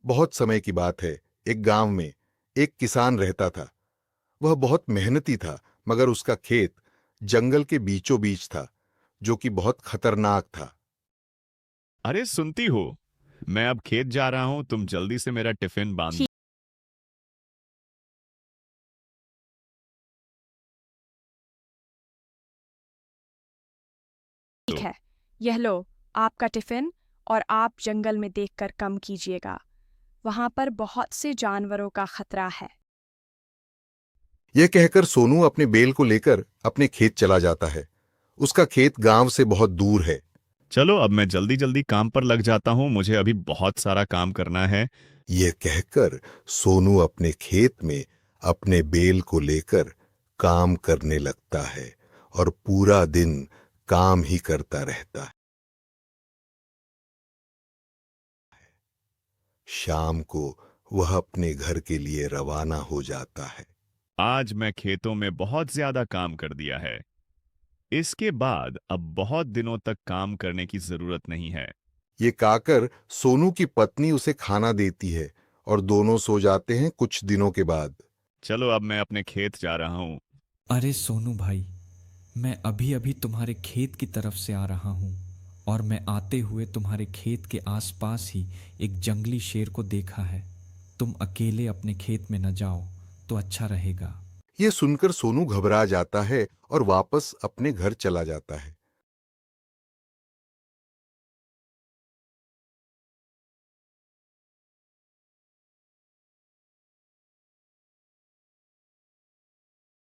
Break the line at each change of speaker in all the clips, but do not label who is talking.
बहुत समय की बात है, एक गांव में एक किसान रहता था। वह बहुत मेहनती था, मगर उसका खेत जंगल के बीचों बीच था, जो कि बहुत खतरनाक था।
अरे सुनती हो, मैं अब खेत जा रहा हूँ। तुम जल्दी से मेरा टिफिन बांध।
ठीक है, यह लो आपका टिफिन। और आप जंगल में देखकर कम कीजिएगा, वहां पर बहुत से जानवरों का खतरा है।
यह कहकर सोनू अपने बेल को लेकर अपने खेत चला जाता है। उसका खेत गांव से बहुत दूर है।
चलो अब मैं जल्दी जल्दी काम पर लग जाता हूँ, मुझे अभी बहुत सारा काम करना है।
यह कहकर सोनू अपने खेत में अपने बेल को लेकर काम करने लगता है और पूरा दिन काम ही करता रहता है। शाम को वह अपने घर के लिए रवाना हो जाता है।
आज मैं खेतों में बहुत ज्यादा काम कर दिया है। इसके बाद अब बहुत दिनों तक काम करने की जरूरत नहीं है।
ये कहकर सोनू की पत्नी उसे खाना देती है और दोनों सो जाते हैं कुछ दिनों के बाद।
चलो अब मैं अपने खेत जा रहा हूँ।
अरे सोनू भाई, मैं अभी अभी तुम्हारे खेत की तरफ से आ रहा हूँ और मैं आते हुए तुम्हारे खेत के आसपास ही एक जंगली शेर को देखा है। तुम अकेले अपने खेत में न जाओ तो अच्छा रहेगा।
ये सुनकर सोनू घबरा जाता है और वापस अपने घर चला जाता है।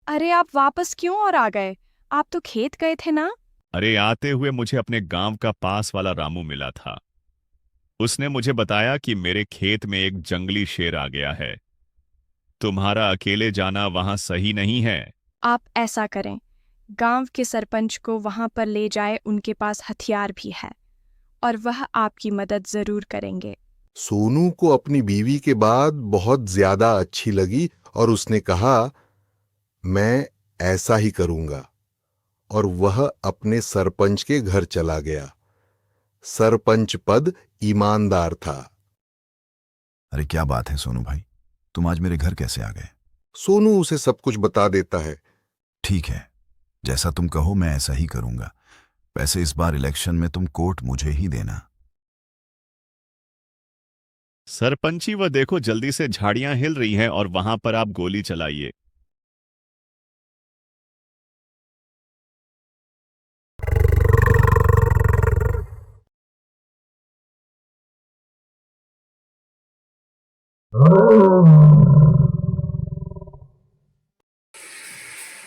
अरे आप वापस क्यों और आ गए? आप तो खेत गए थे ना?
अरे आते हुए मुझे अपने गांव का पास वाला रामू मिला था। उसने मुझे बताया कि मेरे खेत में एक जंगली शेर आ गया है। तुम्हारा अकेले जाना वहां सही नहीं है।
आप ऐसा करें, गांव के सरपंच को वहां पर ले जाए, उनके पास हथियार भी है और वह आपकी मदद जरूर करेंगे।
सोनू को अपनी बीवी के बाद बहुत ज्यादा अच्छी लगी और उसने कहा, मैं ऐसा ही करूंगा। और वह अपने सरपंच के घर चला गया। सरपंच पद ईमानदार था।
अरे क्या बात है सोनू भाई, तुम आज मेरे घर कैसे आ गए?
सोनू उसे सब कुछ बता देता है।
ठीक है, जैसा तुम कहो मैं ऐसा ही करूंगा। वैसे इस बार इलेक्शन में तुम कोट मुझे ही देना।
सरपंची, वह देखो जल्दी से झाड़ियां हिल रही हैं और वहां पर आप गोली चलाइए।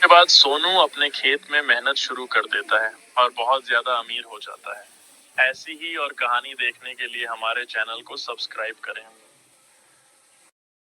के बाद सोनू अपने खेत में मेहनत शुरू कर देता है और बहुत ज्यादा अमीर हो जाता है। ऐसी ही और कहानी देखने के लिए हमारे चैनल को सब्सक्राइब करें।